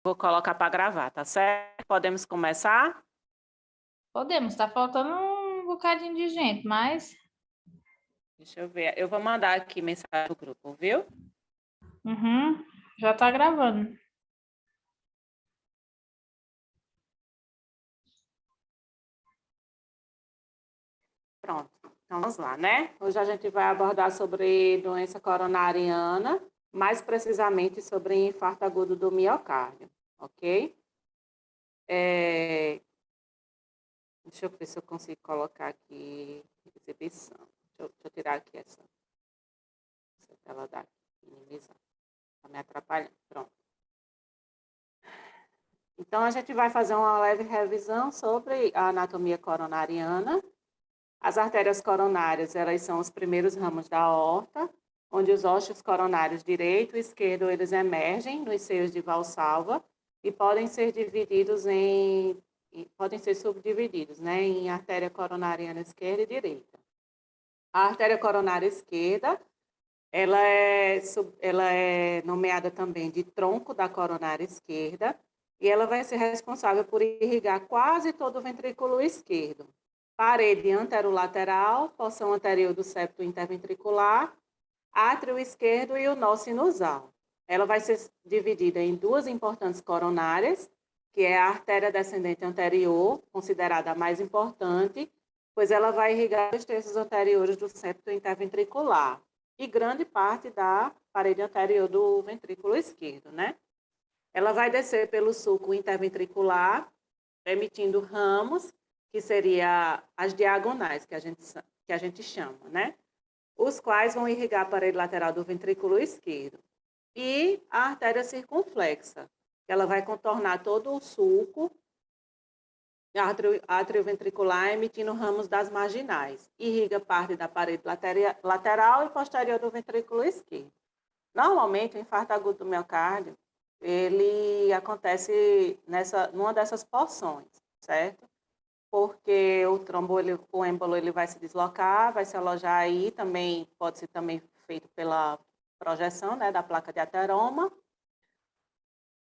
Vou colocar para gravar, tá certo? Podemos começar? Podemos, tá faltando um bocadinho de gente, mas Deixa eu ver. Eu vou mandar aqui mensagem no grupo, viu? já tá gravando. Pronto. Então vamos lá, né? Hoje a gente vai abordar sobre doença coronariana, mais precisamente sobre infarto agudo do miocárdio, ok? Deixa eu ver se eu consigo colocar aqui exibição. Deixa eu tirar aqui essa tela daqui, minimizar. Está me atrapalhando. Pronto. Então, a gente vai fazer uma leve revisão sobre a anatomia coronariana. As artérias coronárias, elas são os primeiros ramos da aorta, onde os ossos coronários direito e esquerdo, eles emergem nos seios de Valsalva e podem ser subdivididos, né, em artéria coronariana esquerda e direita. A artéria coronária esquerda, ela é nomeada também de tronco da coronária esquerda, e ela vai ser responsável por irrigar quase todo o ventrículo esquerdo. Parede anterolateral, porção anterior do septo interventricular, átrio esquerdo e o nó sinusal. Ela vai ser dividida em duas importantes coronárias, que é a artéria descendente anterior, considerada a mais importante, pois ela vai irrigar os terços anteriores do septo interventricular e grande parte da parede anterior do ventrículo esquerdo, né? Ela vai descer pelo sulco interventricular, emitindo ramos, que seria as diagonais, que a gente chama, né? Os quais vão irrigar a parede lateral do ventrículo esquerdo. E a artéria circunflexa, que ela vai contornar todo o sulco atrioventricular, emitindo ramos das marginais. Irriga parte da parede lateral e posterior do ventrículo esquerdo. Normalmente, o infarto agudo do miocárdio, ele acontece numa dessas porções, certo? Porque o êmbolo ele vai se deslocar, vai se alojar aí, também pode ser também feito pela projeção, né, da placa de ateroma,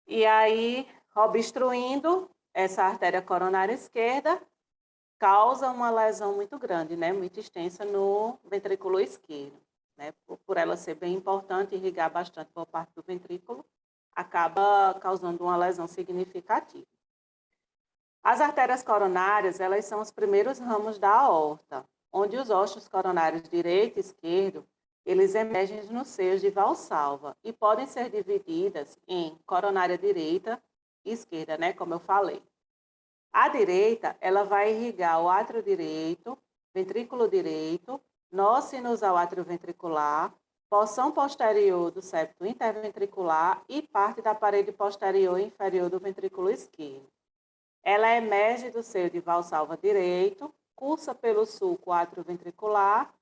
e aí, obstruindo essa artéria coronária esquerda, causa uma lesão muito grande, né, muito extensa no ventrículo esquerdo, né, por ela ser bem importante, irrigar bastante boa parte do ventrículo, acaba causando uma lesão significativa. As artérias coronárias, elas são os primeiros ramos da aorta, onde os ossos coronários direito e esquerdo, eles emergem nos seios de Valsalva e podem ser divididas em coronária direita e esquerda, né, como eu falei. A direita, ela vai irrigar o átrio direito, ventrículo direito, nó sinusal atrioventricular, porção posterior do septo interventricular e parte da parede posterior e inferior do ventrículo esquerdo. Ela emerge do seio de Valsalva direito, cursa pelo sulco atrioventricular,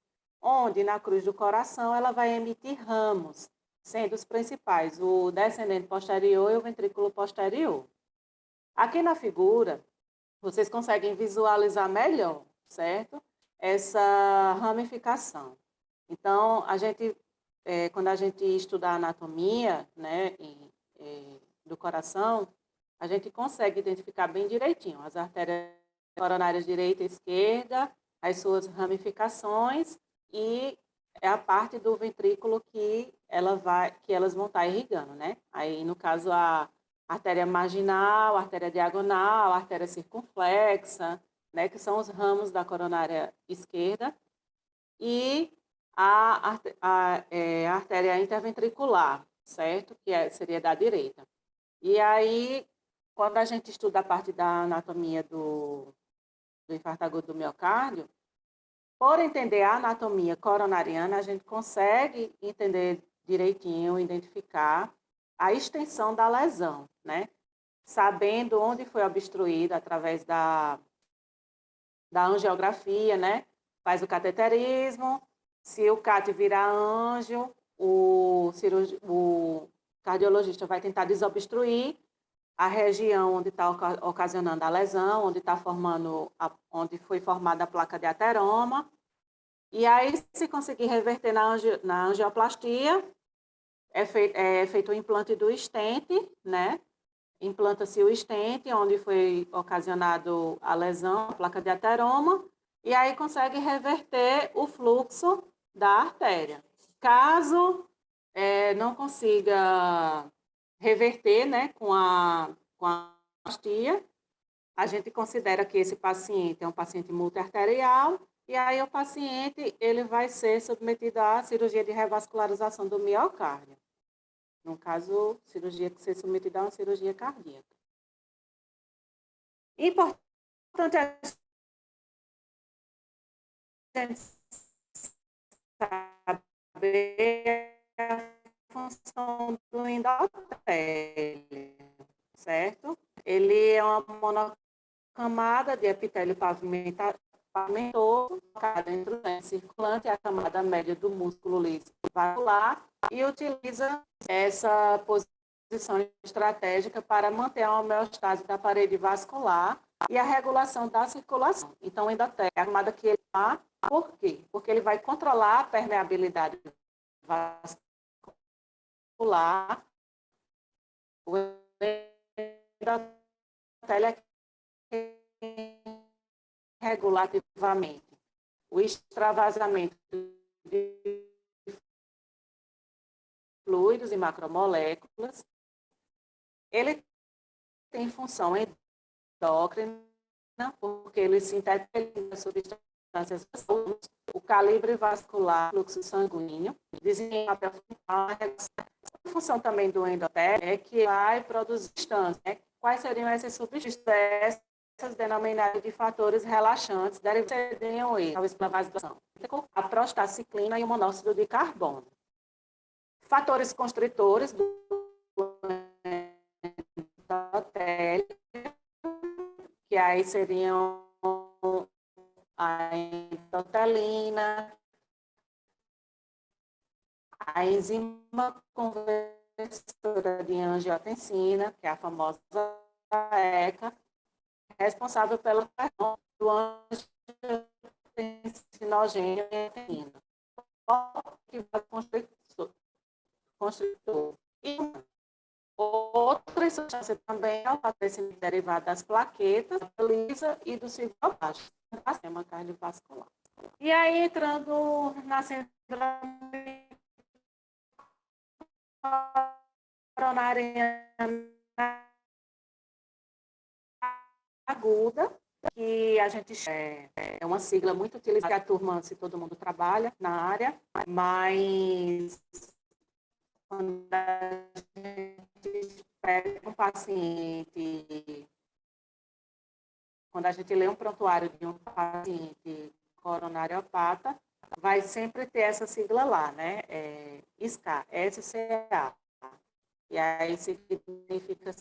onde na cruz do coração ela vai emitir ramos, sendo os principais o descendente posterior e o ventrículo posterior. Aqui na figura, vocês conseguem visualizar melhor, certo? Essa ramificação. Então, quando a gente estuda a anatomia, né, do coração, a gente consegue identificar bem direitinho as artérias coronárias direita e esquerda, as suas ramificações e é a parte do ventrículo que elas vão estar irrigando, né? Aí, no caso, a artéria marginal, a artéria diagonal, a artéria circunflexa, né, que são os ramos da coronária esquerda, e a artéria interventricular, certo? Seria da direita. E aí, quando a gente estuda a parte da anatomia do infarto agudo do miocárdio, por entender a anatomia coronariana, a gente consegue entender direitinho, identificar a extensão da lesão, né? Sabendo onde foi obstruída através da angiografia, né? Faz o cateterismo, se o CAT virar anjo, o cardiologista vai tentar desobstruir a região onde está ocasionando a lesão, onde foi formada a placa de ateroma. E aí, se conseguir reverter na angioplastia, é feito o implante do stent, né? implanta-se o stent, onde foi ocasionado a lesão, a placa de ateroma, e aí consegue reverter o fluxo da artéria. Caso não consiga reverter, né, com a angioplastia, a gente considera que esse paciente é um paciente multiarterial, e aí o paciente ele vai ser submetido à cirurgia de revascularização do miocárdio. No caso, cirurgia que ser submetida a uma cirurgia cardíaca. Importante a gente saber a função do endotélio, certo? Ele é uma monocamada de epitélio pavimentoso, entre o lente circulante e a camada média do músculo liso vascular, e utiliza essa posição estratégica para manter a homeostase da parede vascular e a regulação da circulação. Então, o endotélio é a camada que ele dá. Por quê? Porque ele vai controlar a permeabilidade vascular. O endotélio é quem regulativamente o extravasamento de fluidos e macromoléculas. Ele tem função endócrina, porque ele sintetiza substâncias, o calibre vascular, fluxo sanguíneo, desempenha papel fundamental. A função também do endotélio é que vai produzir substâncias. Né? Quais seriam essas substâncias? Essas denominadas de fatores relaxantes devem ser, talvez pela vasodilatação, a prostaciclina e o monóxido de carbono. Fatores constritores do endotélio, que aí seriam a endotelina, a enzima conversora de angiotensina, que é a famosa ECA, responsável pelo perdão do angiotensinogênio e antenina. Constritor. E outra substância também é o patrocínio derivado das plaquetas, da lisa e do ciclobaixo, do sistema cardiovascular. E aí, entrando na síndrome coronariana aguda, que a gente é uma sigla muito utilizada, a turma, se todo mundo trabalha na área, mas quando a gente pega um paciente, quando a gente lê um prontuário de um paciente coronariopata, vai sempre ter essa sigla lá, né? SCA, SCA. E aí significa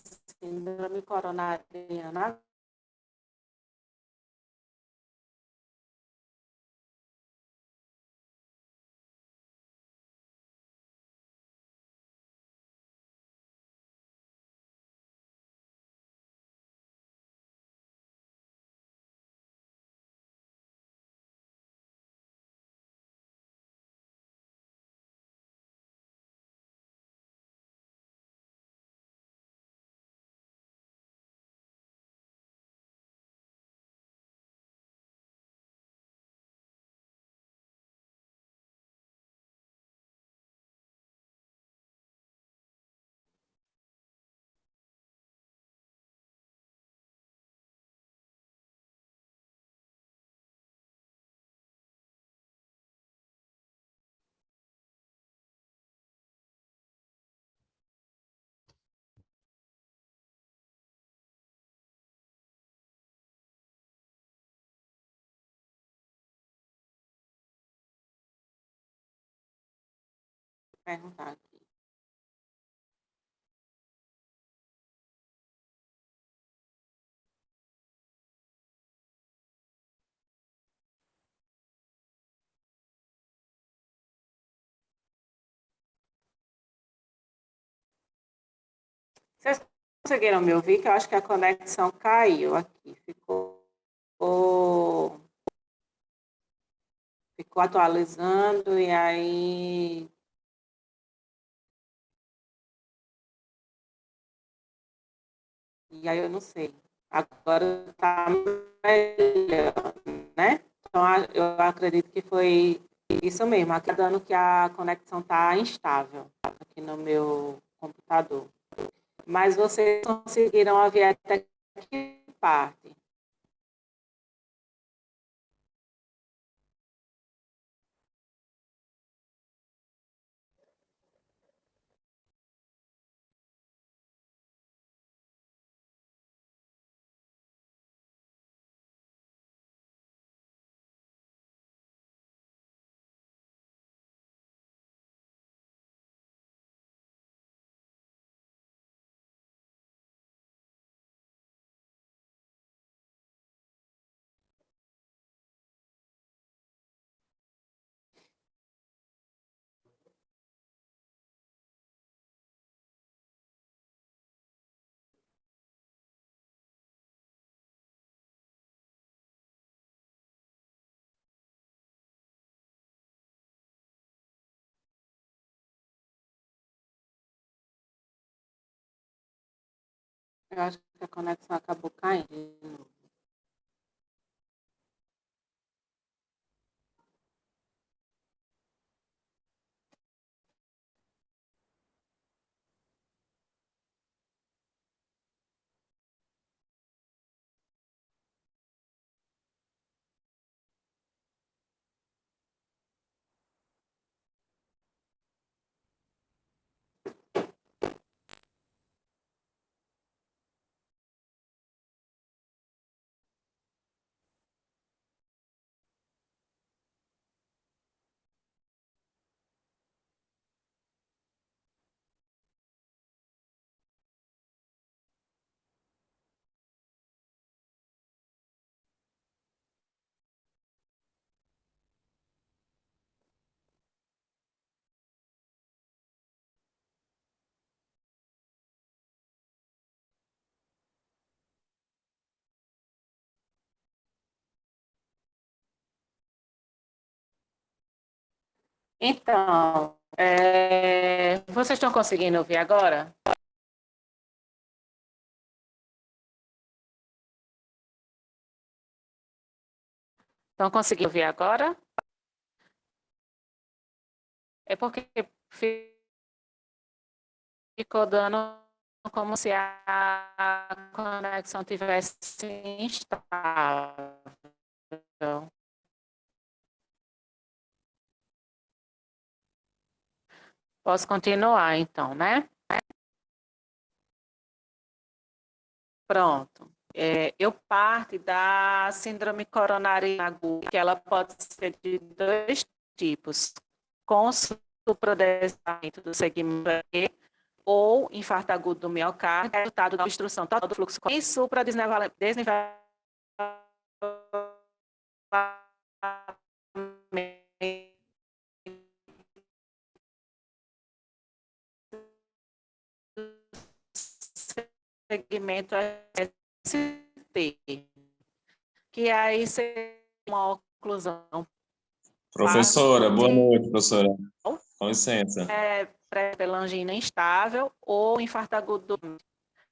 síndrome coronariana. Perguntar aqui. Vocês conseguiram me ouvir? Que eu acho que a conexão caiu aqui. Ficou atualizando e aí E aí eu não sei. Agora está melhor, né? Então eu acredito que foi isso mesmo. Aqui tá dando que a conexão está instável aqui no meu computador. Mas vocês conseguiram ouvir até que parte? Eu acho que a conexão acabou caindo de novo. Então, vocês estão conseguindo ouvir agora? Estão conseguindo ouvir agora? É porque ficou dando como se a conexão tivesse instável. Posso continuar, então, né? Pronto. Eu parto da síndrome coronária aguda, que ela pode ser de dois tipos, com supradescimento do segmento E ou infarto agudo do miocárdio, resultado da obstrução total do fluxo e supradesnivelamento segmento ST, que aí seria uma oclusão Professora, boa noite, professora. Com licença. pré-pelangina instável ou infarto agudo.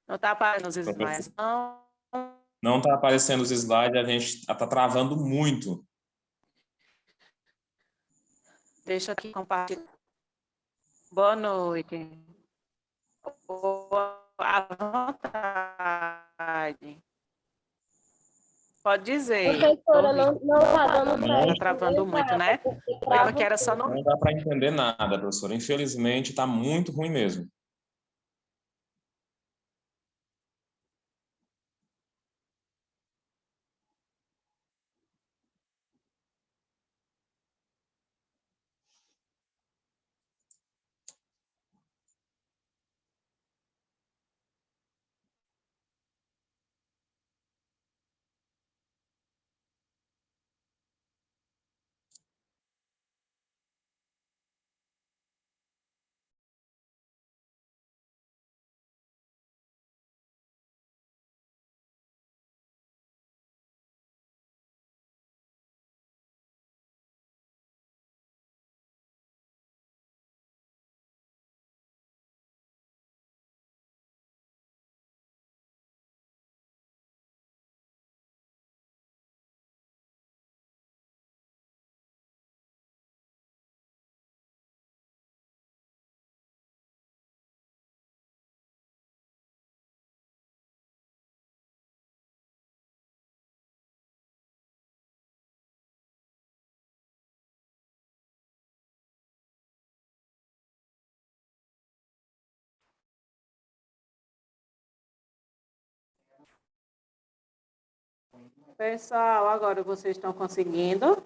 Não está aparecendo os slides, não. Não está aparecendo os slides, a gente está travando muito. Deixa aqui compartilhar. Boa noite. À vontade. Pode dizer. Professora, não está dando para Está travando muito, né? Eu que era só no... Não dá para entender nada, professora. Infelizmente, está muito ruim mesmo. Pessoal, agora vocês estão conseguindo?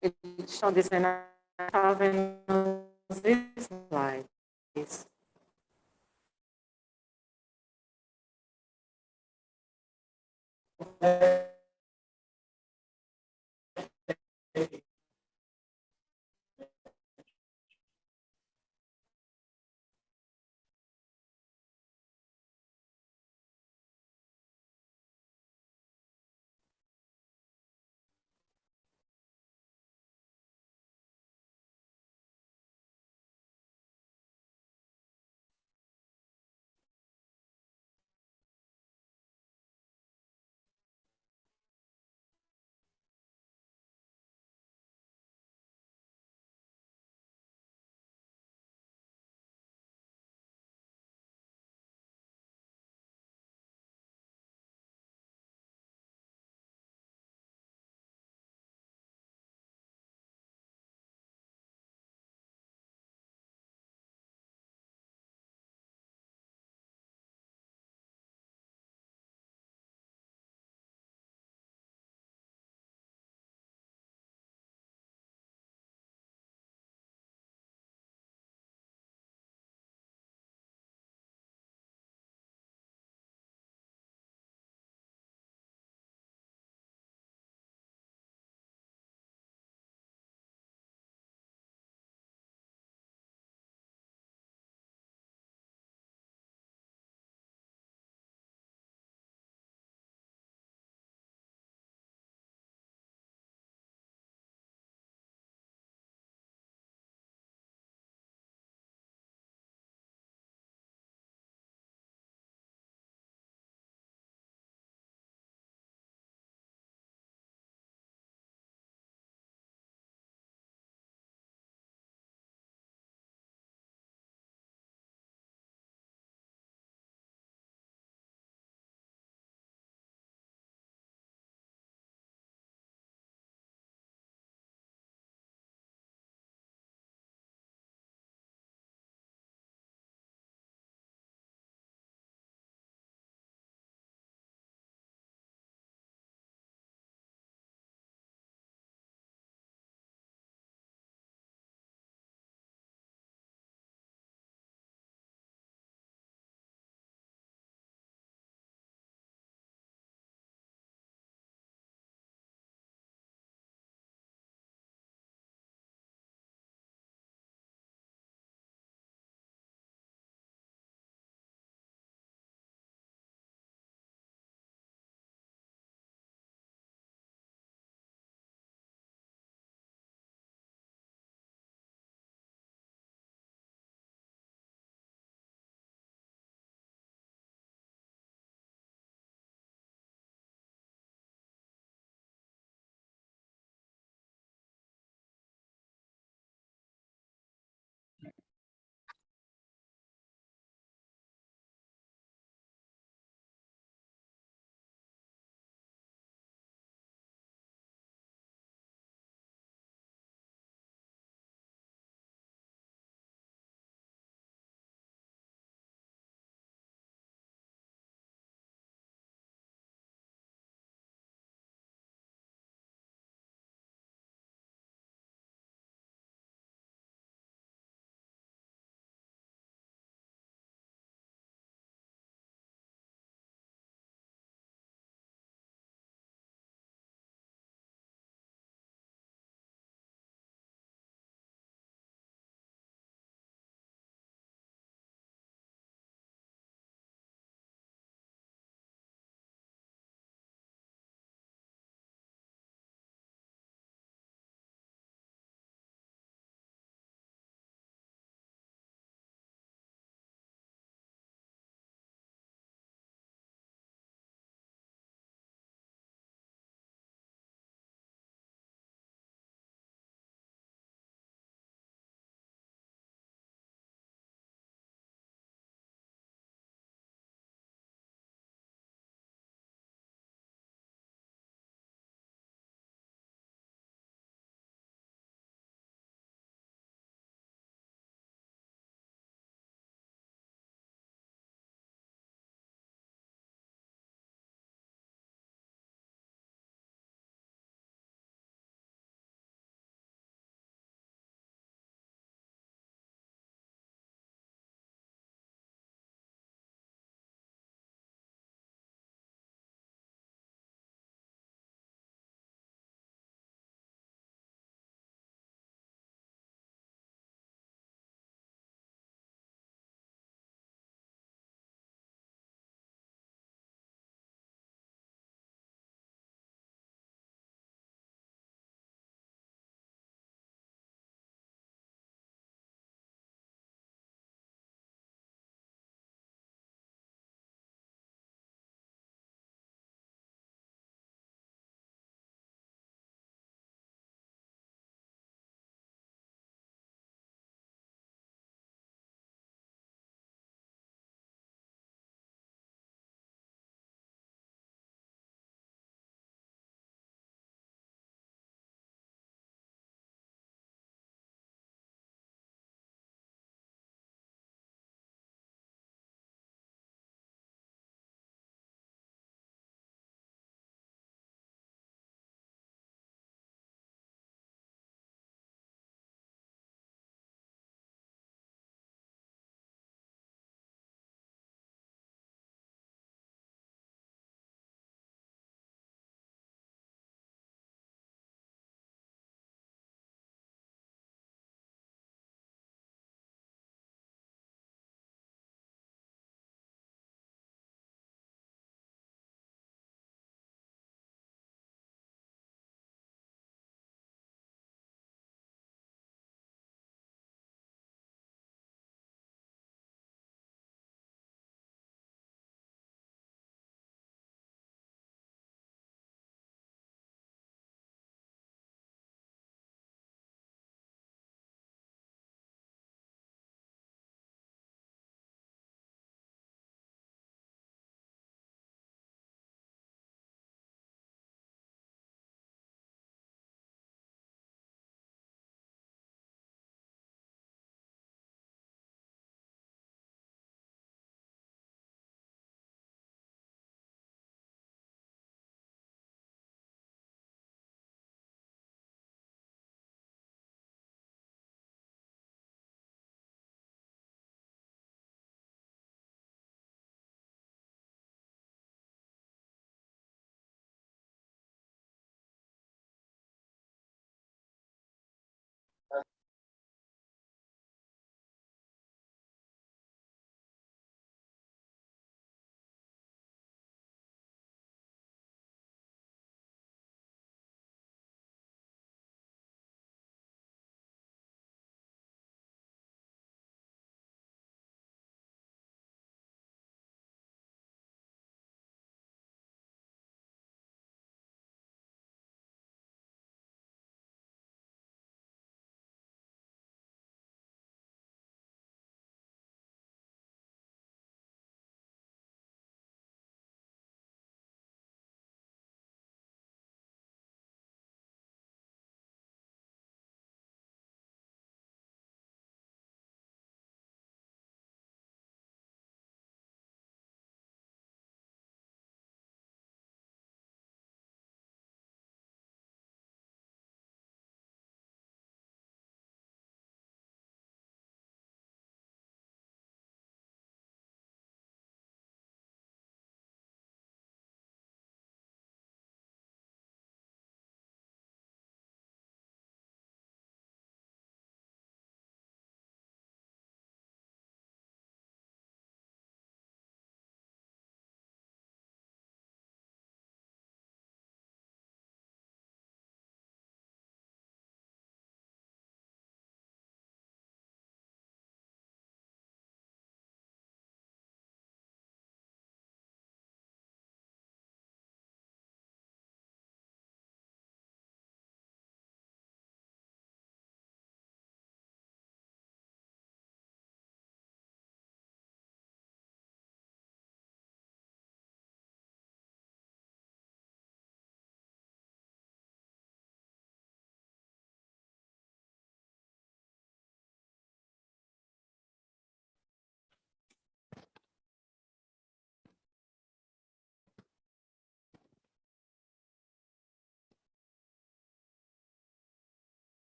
Eles estão dizendo que está vendo os slides.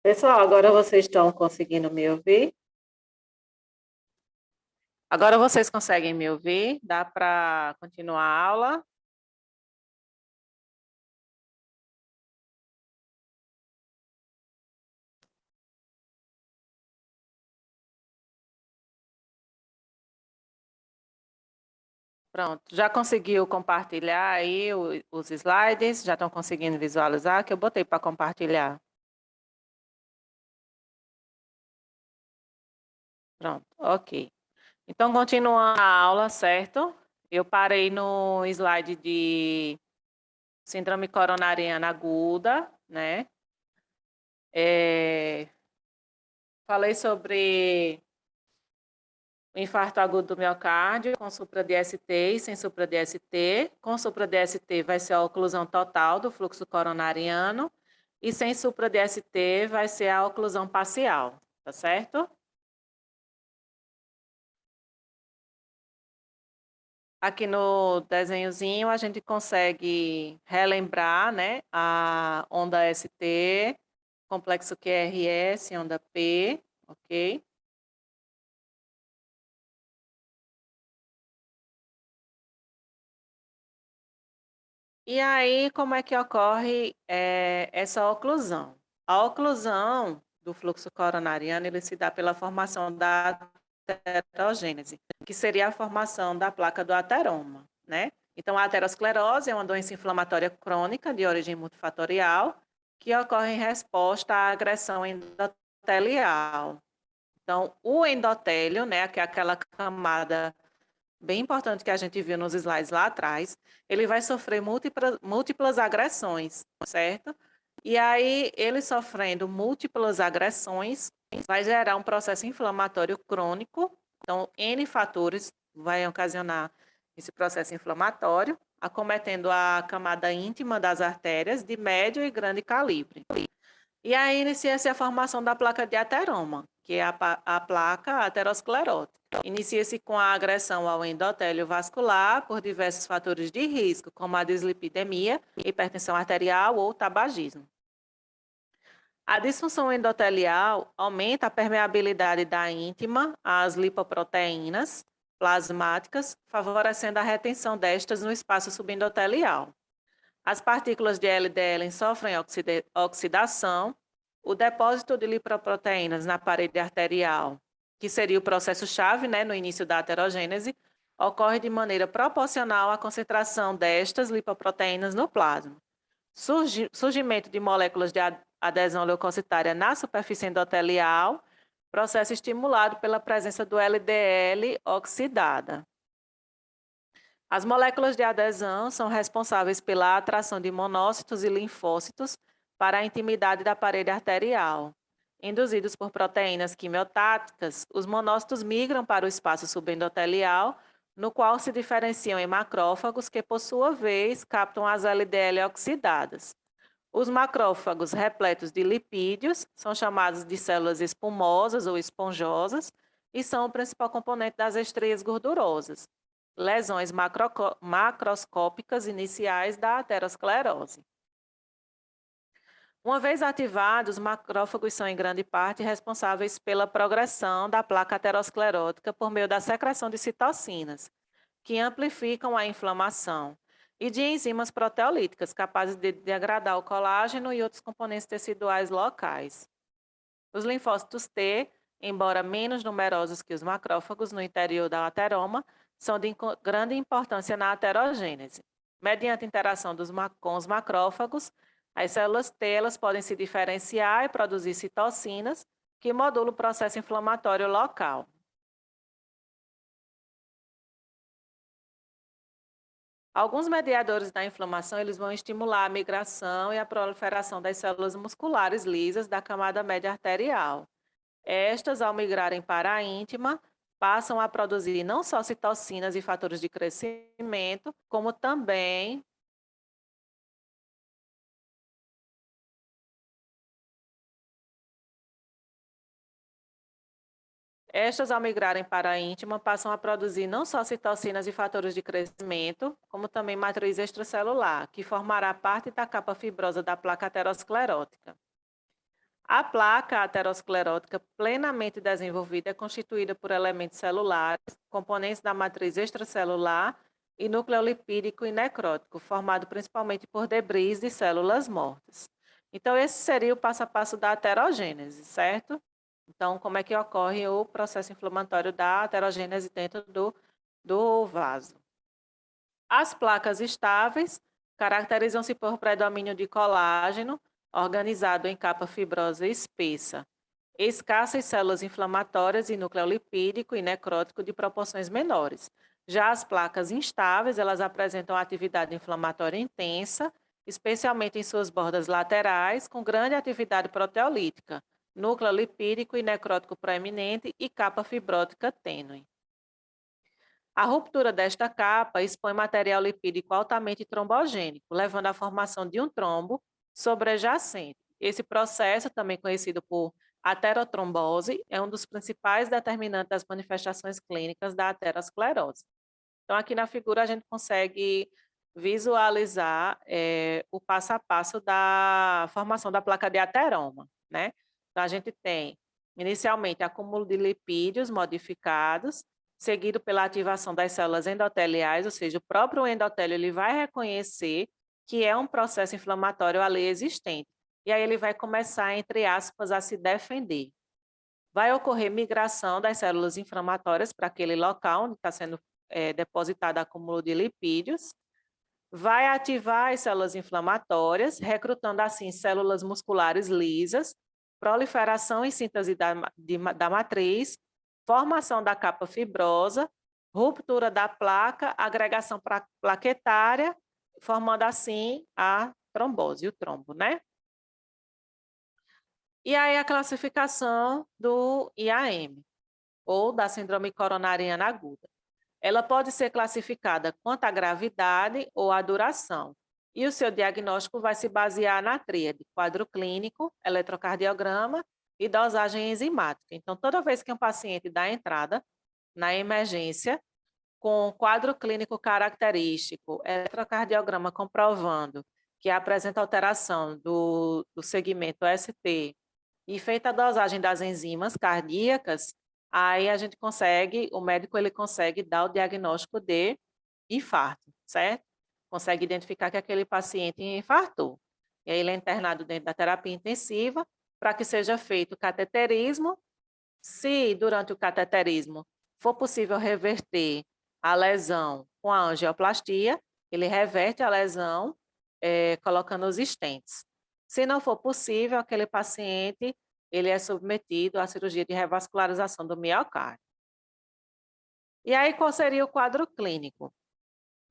Pessoal, agora vocês estão conseguindo me ouvir? Agora vocês conseguem me ouvir? Dá para continuar a aula? Pronto, já conseguiu compartilhar aí os slides? Já estão conseguindo visualizar? Que eu botei para compartilhar. Pronto, ok. Então, continuando a aula, certo? Eu parei no slide de síndrome coronariana aguda, né? Falei sobre o infarto agudo do miocárdio com supra DST e sem supra DST. Com supra DST vai ser a oclusão total do fluxo coronariano e sem supra DST vai ser a oclusão parcial, tá certo? Aqui no desenhozinho a gente consegue relembrar, né, a onda ST, complexo QRS, onda P, ok? E aí, como é que ocorre essa oclusão? A oclusão do fluxo coronariano ele se dá pela formação da aterogênese, que seria a formação da placa do ateroma, né? Então, a aterosclerose é uma doença inflamatória crônica de origem multifatorial que ocorre em resposta à agressão endotelial. Então, o endotélio, né, que é aquela camada bem importante que a gente viu nos slides lá atrás, ele vai sofrer múltiplas agressões, certo? E aí, ele sofrendo múltiplas agressões, vai gerar um processo inflamatório crônico. Então, N fatores vai ocasionar esse processo inflamatório, acometendo a camada íntima das artérias de médio e grande calibre. E aí inicia-se a formação da placa de ateroma, que é a placa aterosclerótica. Inicia-se com a agressão ao endotélio vascular por diversos fatores de risco, como a dislipidemia, hipertensão arterial ou tabagismo. A disfunção endotelial aumenta a permeabilidade da íntima às lipoproteínas plasmáticas, favorecendo a retenção destas no espaço subendotelial. As partículas de LDL sofrem oxidação, o depósito de lipoproteínas na parede arterial, que seria o processo-chave, né, no início da aterogênese, ocorre de maneira proporcional à concentração destas lipoproteínas no plasma. Surgimento de moléculas de adesão leucocitária na superfície endotelial, processo estimulado pela presença do LDL oxidada. As moléculas de adesão são responsáveis pela atração de monócitos e linfócitos para a intimidade da parede arterial. Induzidos por proteínas quimiotáticas, os monócitos migram para o espaço subendotelial, no qual se diferenciam em macrófagos que, por sua vez, captam as LDL oxidadas. Os macrófagos repletos de lipídios são chamados de células espumosas ou esponjosas e são o principal componente das estreias gordurosas. Lesões macroscópicas iniciais da aterosclerose. Uma vez ativados, os macrófagos são em grande parte responsáveis pela progressão da placa aterosclerótica por meio da secreção de citocinas, que amplificam a inflamação, e de enzimas proteolíticas capazes de degradar o colágeno e outros componentes teciduais locais. Os linfócitos T, embora menos numerosos que os macrófagos no interior da ateroma, são de grande importância na aterogênese. Mediante interação com os macrófagos, as células T elas podem se diferenciar e produzir citocinas, que modulam o processo inflamatório local. Alguns mediadores da inflamação eles vão estimular a migração e a proliferação das células musculares lisas da camada média arterial. Estas, ao migrarem para a íntima, passam a produzir não só citocinas e fatores de crescimento, como também Estas, ao migrarem para a íntima, passam a produzir não só citocinas e fatores de crescimento, como também matriz extracelular, que formará parte da capa fibrosa da placa aterosclerótica. A placa aterosclerótica plenamente desenvolvida é constituída por elementos celulares, componentes da matriz extracelular e núcleo lipídico e necrótico, formado principalmente por debris de células mortas. Então, esse seria o passo a passo da aterogênese, certo? Então, como é que ocorre o processo inflamatório da aterogênese dentro do vaso? As placas estáveis caracterizam-se por predomínio de colágeno, organizado em capa fibrosa espessa, escassas células inflamatórias e núcleo lipídico e necrótico de proporções menores. Já as placas instáveis, elas apresentam atividade inflamatória intensa, especialmente em suas bordas laterais, com grande atividade proteolítica, núcleo lipídico e necrótico proeminente e capa fibrótica tênue. A ruptura desta capa expõe material lipídico altamente trombogênico, levando à formação de um trombo sobrejacente. Esse processo, também conhecido por aterotrombose, é um dos principais determinantes das manifestações clínicas da aterosclerose. Então, aqui na figura a gente consegue visualizar o passo a passo da formação da placa de ateroma, né? Então, a gente tem, inicialmente, acúmulo de lipídios modificados, seguido pela ativação das células endoteliais, ou seja, o próprio endotélio ele vai reconhecer que é um processo inflamatório ali existente. E aí ele vai começar, entre aspas, a se defender. Vai ocorrer migração das células inflamatórias para aquele local onde está sendo depositado acúmulo de lipídios. Vai ativar as células inflamatórias, recrutando assim células musculares lisas, proliferação e síntese da matriz, formação da capa fibrosa, ruptura da placa, agregação plaquetária, formando assim a trombose, o trombo, né? E aí a classificação do IAM, ou da síndrome coronariana aguda. Ela pode ser classificada quanto à gravidade ou à duração, e o seu diagnóstico vai se basear na tríade, quadro clínico, eletrocardiograma e dosagem enzimática. Então, toda vez que um paciente dá entrada na emergência, com quadro clínico característico, eletrocardiograma comprovando que apresenta alteração do segmento ST e feita a dosagem das enzimas cardíacas, aí a gente consegue, o médico ele consegue dar o diagnóstico de infarto, certo? Consegue identificar que aquele paciente infartou. E aí ele é internado dentro da terapia intensiva para que seja feito o cateterismo. Se durante o cateterismo for possível reverter a lesão com a angioplastia, ele reverte a lesão colocando os stents. Se não for possível, aquele paciente ele é submetido à cirurgia de revascularização do miocárdio. E aí, qual seria o quadro clínico?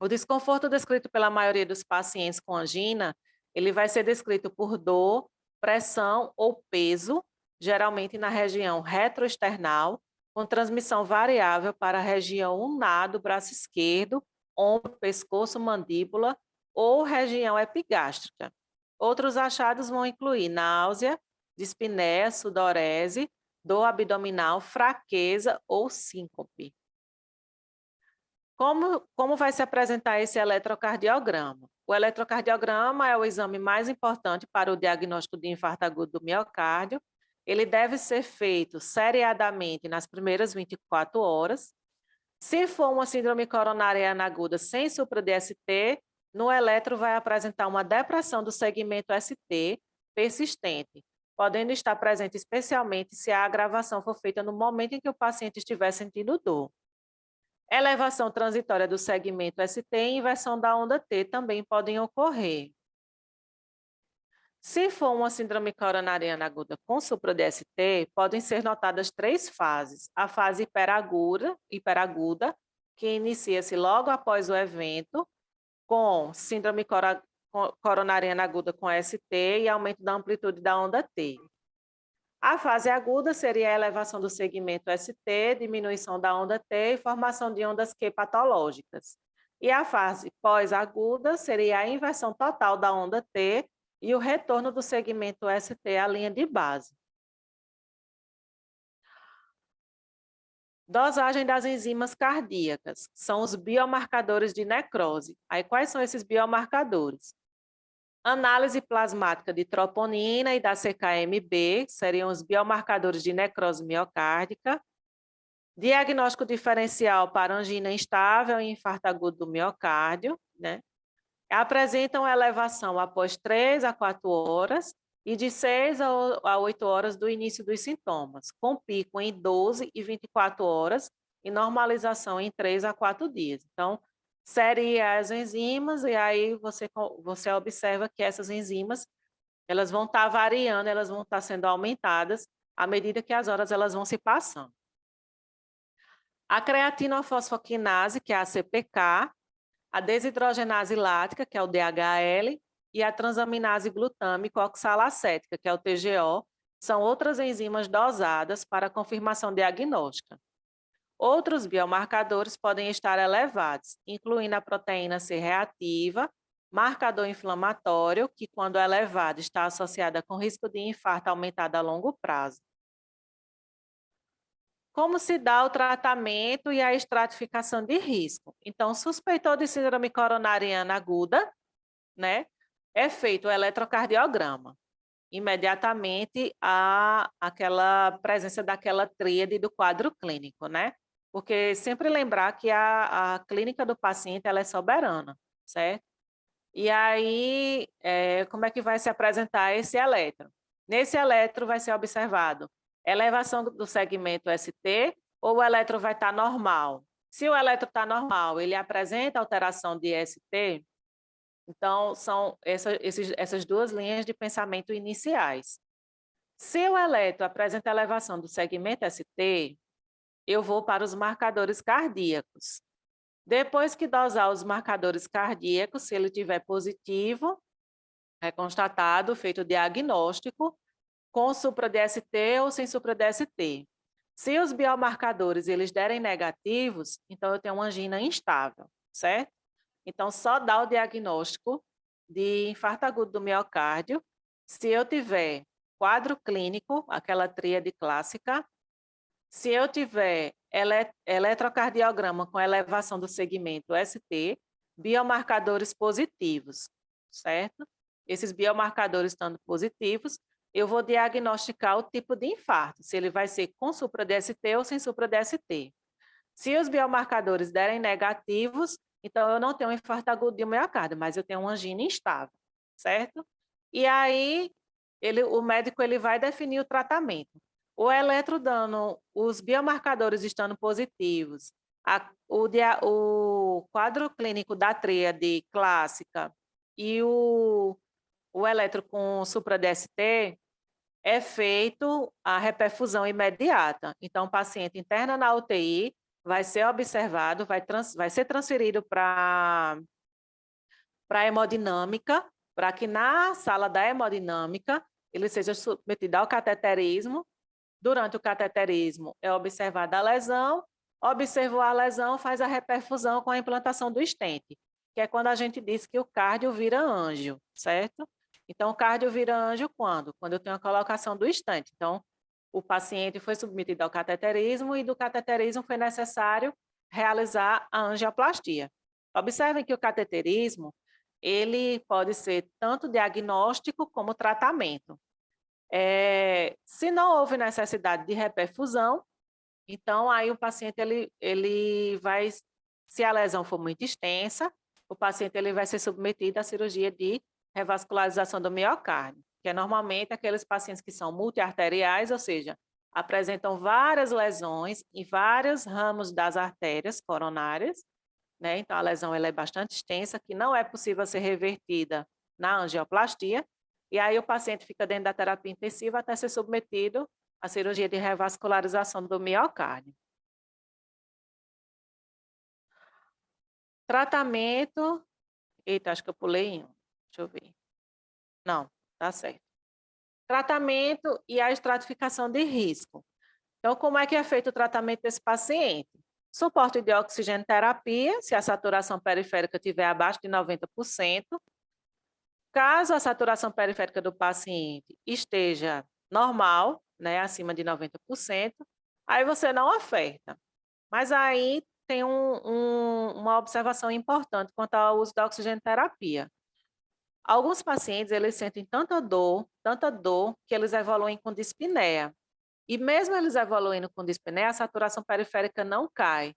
O desconforto descrito pela maioria dos pacientes com angina, ele vai ser descrito por dor, pressão ou peso, geralmente na região retroesternal, com transmissão variável para a região ulnar do braço esquerdo, ombro, pescoço, mandíbula ou região epigástrica. Outros achados vão incluir náusea, dispneia, sudorese, dor abdominal, fraqueza ou síncope. Como vai se apresentar esse eletrocardiograma? O eletrocardiograma é o exame mais importante para o diagnóstico de infarto agudo do miocárdio. Ele deve ser feito seriadamente nas primeiras 24 horas. Se for uma síndrome coronariana aguda sem supra-DST, no eletro vai apresentar uma depressão do segmento ST persistente, podendo estar presente especialmente se a agravação for feita no momento em que o paciente estiver sentindo dor. Elevação transitória do segmento ST e inversão da onda T também podem ocorrer. Se for uma síndrome coronariana aguda com supra-DST, podem ser notadas 3 fases. A fase hiperaguda, que inicia-se logo após o evento, com síndrome coronariana aguda com ST e aumento da amplitude da onda T. A fase aguda seria a elevação do segmento ST, diminuição da onda T e formação de ondas Q patológicas. E a fase pós-aguda seria a inversão total da onda T e o retorno do segmento ST à linha de base. Dosagem das enzimas cardíacas, são os biomarcadores de necrose. Aí, quais são esses biomarcadores? Análise plasmática de troponina e da CKMB, que seriam os biomarcadores de necrose miocárdica. Diagnóstico diferencial para angina instável e infarto agudo do miocárdio, né? Apresentam elevação após 3 a 4 horas e de 6 a 8 horas do início dos sintomas, com pico em 12 e 24 horas e normalização em 3 a 4 dias. Então, seria as enzimas, e aí você observa que essas enzimas, elas vão estar variando, elas vão estar sendo aumentadas à medida que as horas elas vão se passando. A creatinofosfoquinase, que é a CPK, a desidrogenase lática, que é o DHL, e a transaminase glutâmico oxalacética, que é o TGO, são outras enzimas dosadas para confirmação diagnóstica. Outros biomarcadores podem estar elevados, incluindo a proteína C reativa, marcador inflamatório, que quando elevado está associada com risco de infarto aumentado a longo prazo. Como se dá o tratamento e a estratificação de risco? Então, suspeitou de síndrome coronariana aguda, né? É feito o eletrocardiograma. Imediatamente há aquela presença daquela tríade do quadro clínico, né? Porque sempre lembrar que a clínica do paciente ela é soberana, certo? E aí, como é que vai se apresentar esse eletro? Nesse eletro vai ser observado elevação do segmento ST ou o eletro vai estar normal? Se o eletro está normal, ele apresenta alteração de ST, então são essas duas linhas de pensamento iniciais. Se o eletro apresenta elevação do segmento ST, eu vou para os marcadores cardíacos. Depois que dosar os marcadores cardíacos, se ele tiver positivo, é constatado, feito o diagnóstico, com supra-DST ou sem supra-DST. Se os biomarcadores eles derem negativos, então eu tenho uma angina instável, certo? Então, só dá o diagnóstico de infarto agudo do miocárdio se eu tiver quadro clínico, aquela tríade clássica, se eu tiver eletrocardiograma com elevação do segmento ST, biomarcadores positivos, certo? Esses biomarcadores estando positivos, eu vou diagnosticar o tipo de infarto, se ele vai ser com supra-DST ou sem supra-DST. Se os biomarcadores derem negativos, então eu não tenho um infarto agudo do miocárdio, mas eu tenho uma angina instável, certo? E aí, o médico ele vai definir o tratamento. O eletro dando os biomarcadores estando positivos, o quadro clínico da tríade clássica e o eletro com supra-DST, é feito a reperfusão imediata. Então, o paciente interna na UTI, vai ser observado, vai ser transferido para a hemodinâmica, para que na sala da hemodinâmica ele seja submetido ao cateterismo. Durante o cateterismo é observada a lesão, observou a lesão, faz a reperfusão com a implantação do stent, que é quando a gente diz que o cardio vira anjo, certo? Então, o cardio vira anjo quando? Quando eu tenho a colocação do stent. Então, o paciente foi submetido ao cateterismo e do cateterismo foi necessário realizar a angioplastia. Observem que o cateterismo, ele pode ser tanto diagnóstico como tratamento. Se não houve necessidade de reperfusão, então aí o paciente ele vai, se a lesão for muito extensa, o paciente ele vai ser submetido à cirurgia de revascularização do miocárdio, que é normalmente aqueles pacientes que são multiarteriais, ou seja, apresentam várias lesões em vários ramos das artérias coronárias, né? Então a lesão ela é bastante extensa, que não é possível ser revertida na angioplastia, e aí o paciente fica dentro da terapia intensiva até ser submetido à cirurgia de revascularização do miocárdio. Tratamento... Eita, acho que eu pulei um. Deixa eu ver. Não, tá certo. Tratamento e a estratificação de risco. Então, como é que é feito o tratamento desse paciente? Suporte de oxigenoterapia, se a saturação periférica estiver abaixo de 90%. Caso a saturação periférica do paciente esteja normal, né, acima de 90%, aí você não oferta. Mas aí tem uma observação importante quanto ao uso da oxigenoterapia. Alguns pacientes, eles sentem tanta dor, que eles evoluem com dispneia. E mesmo eles evoluindo com dispneia, a saturação periférica não cai.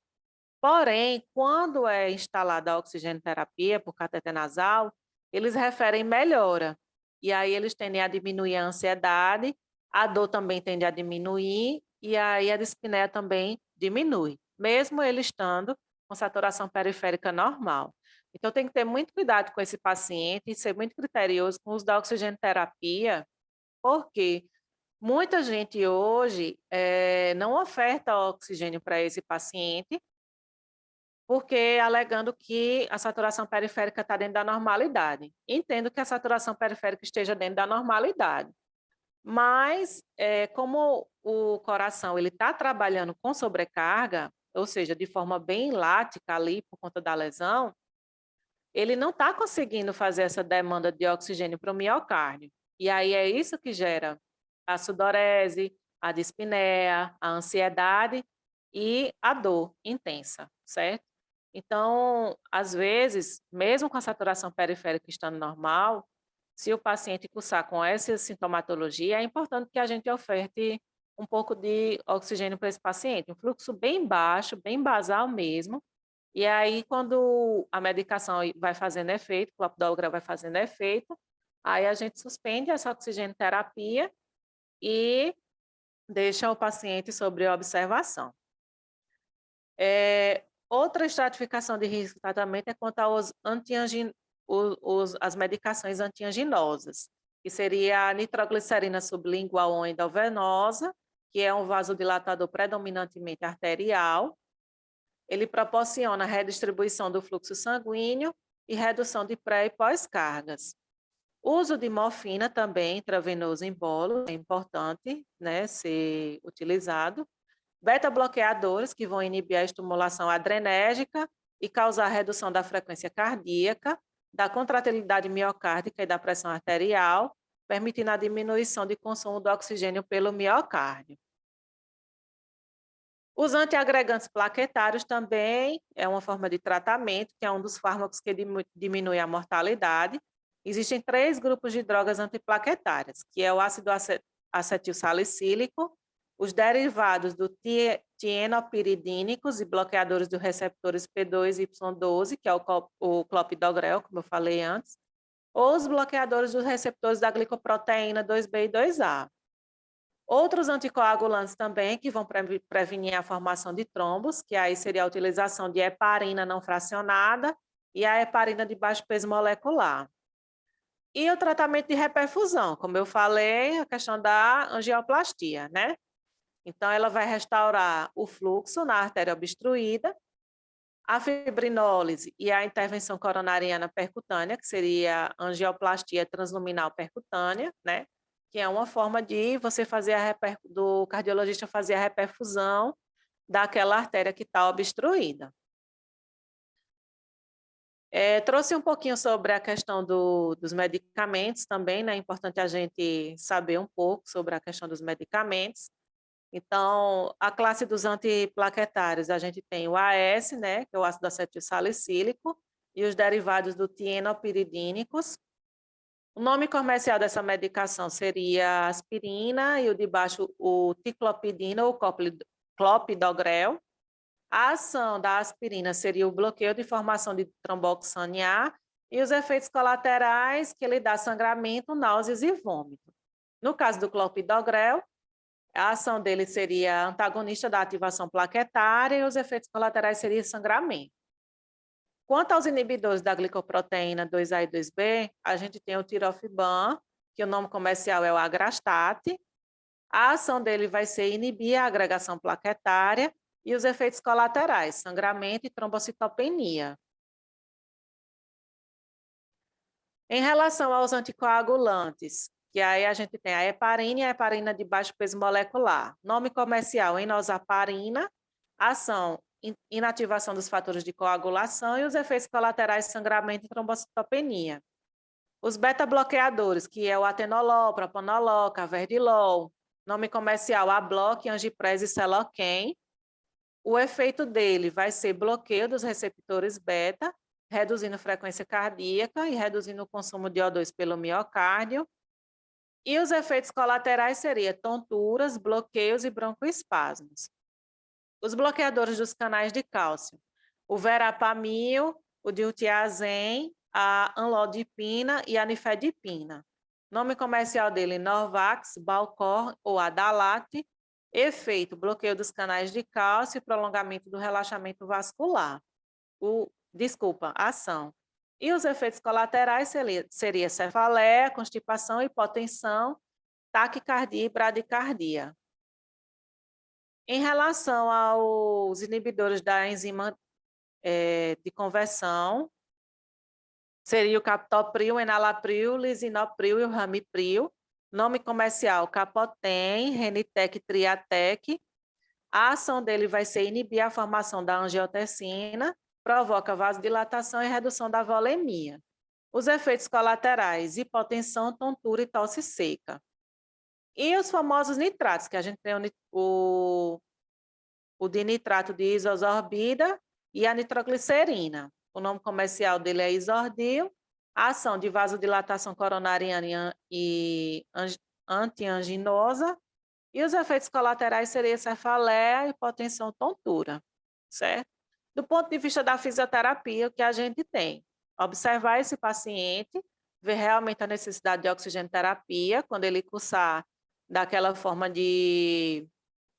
Porém, quando é instalada a oxigenoterapia por cateter nasal, eles referem melhora. E aí eles tendem a diminuir a ansiedade, a dor também tende a diminuir, e aí a dispneia também diminui, mesmo ele estando com saturação periférica normal. Então, tem que ter muito cuidado com esse paciente e ser muito criterioso com o uso da oxigenoterapia, porque muita gente hoje não oferta oxigênio para esse paciente, porque alegando que a saturação periférica está dentro da normalidade. Entendo que a saturação periférica esteja dentro da normalidade, mas como o coração ele está trabalhando com sobrecarga, ou seja, de forma bem lática ali por conta da lesão, ele não está conseguindo fazer essa demanda de oxigênio para o miocárdio. E aí é isso que gera a sudorese, a dispneia, a ansiedade e a dor intensa, certo? Então, às vezes, mesmo com a saturação periférica estando normal, se o paciente cursar com essa sintomatologia, é importante que a gente oferte um pouco de oxigênio para esse paciente, um fluxo bem baixo, bem basal mesmo. E aí, quando a medicação vai fazendo efeito, o clopidogrel vai fazendo efeito, aí a gente suspende essa oxigenoterapia e deixa o paciente sob observação. Outra estratificação de risco de tratamento é quanto às medicações antianginosas, que seria a nitroglicerina sublingual ou endovenosa, que é um vasodilatador predominantemente arterial. Ele proporciona redistribuição do fluxo sanguíneo e redução de pré- e pós-cargas. O uso de morfina também, intravenoso em bolo, é importante, né, ser utilizado. Beta-bloqueadores, que vão inibir a estimulação adrenérgica e causar redução da frequência cardíaca, da contratilidade miocárdica e da pressão arterial, permitindo a diminuição de consumo do oxigênio pelo miocárdio. Os antiagregantes plaquetários também é uma forma de tratamento, que é um dos fármacos que diminui a mortalidade. Existem 3 grupos de drogas antiplaquetárias, que é o ácido acetilsalicílico, os derivados do tienopiridínicos e bloqueadores dos receptores P2 e Y12, que é o clopidogrel, como eu falei antes, ou os bloqueadores dos receptores da glicoproteína 2B e 2A. Outros anticoagulantes também, que vão prevenir a formação de trombos, que aí seria a utilização de heparina não fracionada e a heparina de baixo peso molecular. E o tratamento de reperfusão, como eu falei, a questão da angioplastia, né? Então, ela vai restaurar o fluxo na artéria obstruída, a fibrinólise e a intervenção coronariana percutânea, que seria a angioplastia transluminal percutânea, né? Que é uma forma de você fazer do cardiologista fazer a reperfusão daquela artéria que está obstruída. Trouxe um pouquinho sobre a questão dos medicamentos também, né? É importante a gente saber um pouco sobre a questão dos medicamentos. Então, a classe dos antiplaquetários, a gente tem o AS, né? Que é o ácido acetilsalicílico, e os derivados do tienopiridínicos. O nome comercial dessa medicação seria aspirina e o de baixo o ticlopidina ou clopidogrel. A ação da aspirina seria o bloqueio de formação de tromboxane A e os efeitos colaterais que ele dá sangramento, náuseas e vômito. No caso do clopidogrel, a ação dele seria antagonista da ativação plaquetária e os efeitos colaterais seriam sangramento. Quanto aos inibidores da glicoproteína 2A e 2B, a gente tem o tirofiban, que o nome comercial é o agrastat. A ação dele vai ser inibir a agregação plaquetária e os efeitos colaterais, sangramento e trombocitopenia. Em relação aos anticoagulantes, que aí a gente tem a heparina e a heparina de baixo peso molecular. Nome comercial, enoxaparina, ação, inativação dos fatores de coagulação e os efeitos colaterais, sangramento e trombocitopenia. Os beta-bloqueadores, que é o atenolol, propanolol, carvedilol, nome comercial Abloc, Angipres e Celoquen. O efeito dele vai ser bloqueio dos receptores beta reduzindo frequência cardíaca e reduzindo o consumo de O2 pelo miocárdio. E os efeitos colaterais seriam tonturas, bloqueios e broncoespasmos. Os bloqueadores dos canais de cálcio, o verapamil, o diltiazem, a amlodipina e a nifedipina. Nome comercial dele, Norvax, Balcor ou Adalat. Efeito, bloqueio dos canais de cálcio e prolongamento do relaxamento vascular. Ação. E os efeitos colaterais seria cefaleia, constipação, hipotensão, taquicardia e bradicardia. Em relação aos inibidores da enzima de conversão, seria o captopril, enalapril, lisinopril e o ramipril. Nome comercial, Capotem, Renitec, Triatec. A ação dele vai ser inibir a formação da angiotensina, provoca vasodilatação e redução da volemia. Os efeitos colaterais, hipotensão, tontura e tosse seca. E os famosos nitratos, que a gente tem o dinitrato de isosorbida e a nitroglicerina. O nome comercial dele é Isordil. A ação de vasodilatação coronariana e antianginosa. E os efeitos colaterais seriam cefaleia, hipotensão, tontura, certo? Do ponto de vista da fisioterapia, o que a gente tem? Observar esse paciente, ver realmente a necessidade de oxigenoterapia, quando ele cursar daquela forma de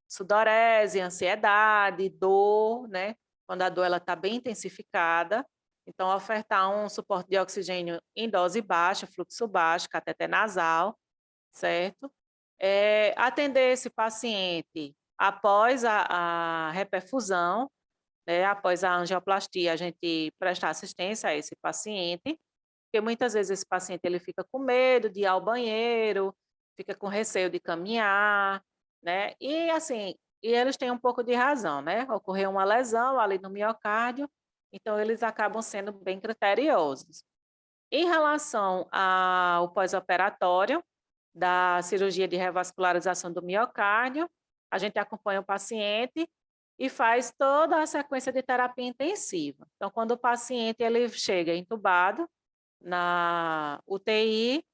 sudorese, ansiedade, dor, né? Quando a dor está bem intensificada. Então, ofertar um suporte de oxigênio em dose baixa, fluxo baixo, cateter nasal, certo? Atender esse paciente após a reperfusão, né, após a angioplastia, a gente prestar assistência a esse paciente, porque muitas vezes esse paciente ele fica com medo de ir ao banheiro, fica com receio de caminhar, né? E assim, eles têm um pouco de razão, né? Ocorreu uma lesão ali no miocárdio, então eles acabam sendo bem criteriosos. Em relação ao pós-operatório da cirurgia de revascularização do miocárdio, a gente acompanha o paciente e faz toda a sequência de terapia intensiva. Então, quando o paciente ele chega entubado na UTI,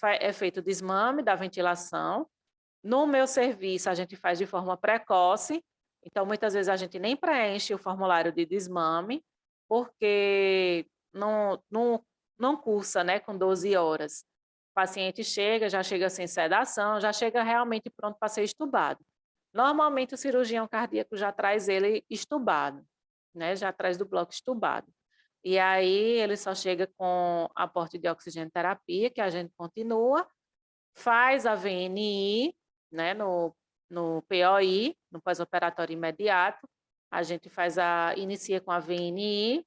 é feito o desmame da ventilação. No meu serviço, a gente faz de forma precoce, então, muitas vezes, a gente nem preenche o formulário de desmame, porque não cursa, né, com 12 horas. O paciente chega, já chega sem sedação, já chega realmente pronto para ser estubado. Normalmente, o cirurgião cardíaco já traz ele estubado, né, já traz do bloco estubado. E aí, ele só chega com aporte de oxigenoterapia, que a gente continua, faz a VNI, né, no POI, no pós-operatório imediato, a gente inicia com a VNI.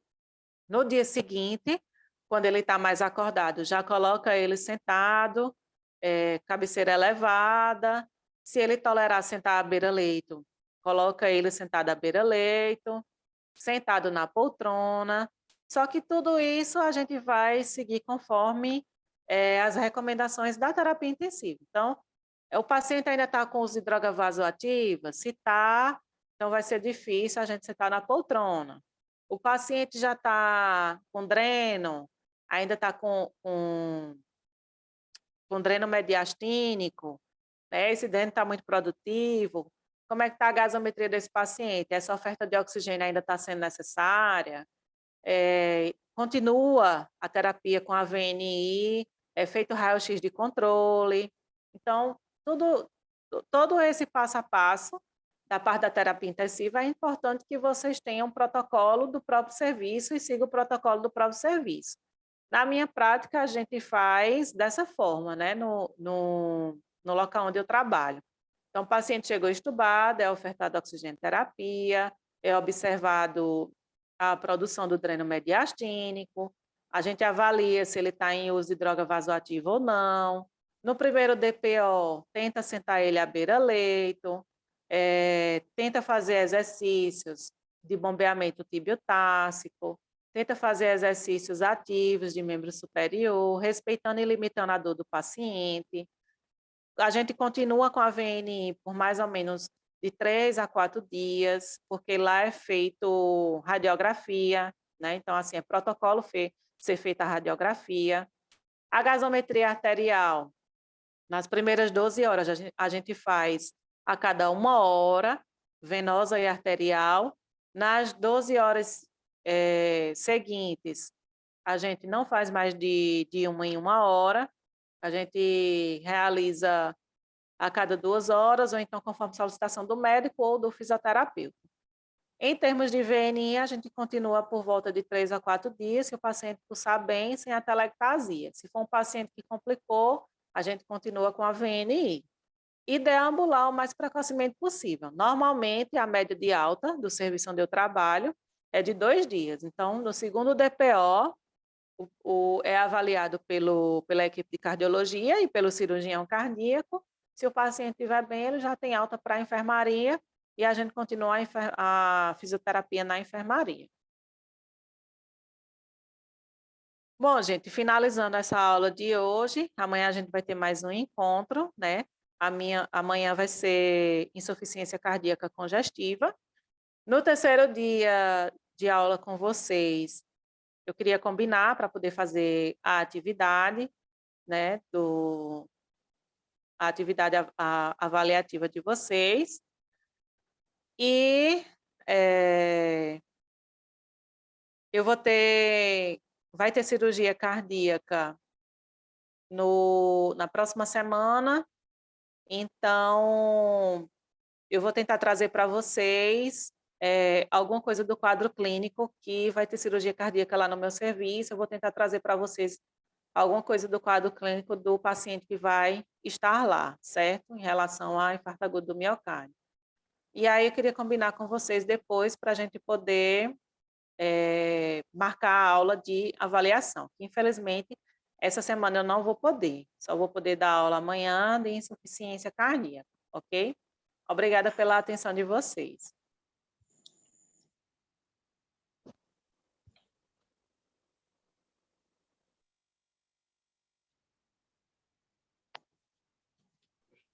No dia seguinte, quando ele está mais acordado, já coloca ele sentado, cabeceira elevada. Se ele tolerar sentar à beira-leito, coloca ele sentado à beira-leito, sentado na poltrona. Só que tudo isso a gente vai seguir conforme as recomendações da terapia intensiva. Então, o paciente ainda está com uso de droga vasoativa? Se está, então vai ser difícil a gente sentar na poltrona. O paciente já está com dreno, ainda está com dreno mediastínico, né? Esse dreno está muito produtivo. Como é que está a gasometria desse paciente? Essa oferta de oxigênio ainda está sendo necessária? Continua a terapia com a VNI, é feito raio-x de controle. Então, todo esse passo a passo da parte da terapia intensiva, é importante que vocês tenham um protocolo do próprio serviço e sigam o protocolo do próprio serviço. Na minha prática, a gente faz dessa forma, né, no local onde eu trabalho. Então, o paciente chegou estubado, é ofertado oxigenoterapia, é observado a produção do dreno mediastínico, a gente avalia se ele está em uso de droga vasoativa ou não. No primeiro DPO, tenta sentar ele à beira-leito, tenta fazer exercícios de bombeamento tibiotássico, tenta fazer exercícios ativos de membro superior, respeitando e limitando a dor do paciente. A gente continua com a VNI por mais ou menos de 3 a 4 dias, porque lá é feito radiografia, né? Então, assim, é protocolo ser feita a radiografia. A gasometria arterial, nas primeiras 12 horas, a gente faz a cada 1 hora, venosa e arterial. Nas 12 horas seguintes, a gente não faz mais de 1 em 1 hora, a gente realiza a cada 2 horas, ou então conforme solicitação do médico ou do fisioterapeuta. Em termos de VNI, a gente continua por volta de 3 a 4 dias, se o paciente cursar bem, sem a telectasia. Se for um paciente que complicou, a gente continua com a VNI. E deambular o mais precocemente possível. Normalmente, a média de alta do serviço onde eu trabalho é de 2 dias. Então, no segundo DPO, é avaliado pela equipe de cardiologia e pelo cirurgião cardíaco. Se o paciente estiver bem, ele já tem alta para a enfermaria e a gente continua a fisioterapia na enfermaria. Bom, gente, finalizando essa aula de hoje, amanhã a gente vai ter mais um encontro, né? Amanhã vai ser insuficiência cardíaca congestiva. No terceiro dia de aula com vocês, eu queria combinar para poder fazer a atividade, né, a atividade avaliativa de vocês. E vai ter cirurgia cardíaca na próxima semana, então eu vou tentar trazer para vocês alguma coisa do quadro clínico, que vai ter cirurgia cardíaca lá no meu serviço, eu vou tentar trazer para vocês alguma coisa do quadro clínico do paciente que vai estar lá, certo? Em relação a infarto agudo do miocárdio. E aí eu queria combinar com vocês depois para a gente poder marcar a aula de avaliação. Infelizmente, essa semana eu não vou poder, só vou poder dar aula amanhã de insuficiência cardíaca, ok? Obrigada pela atenção de vocês.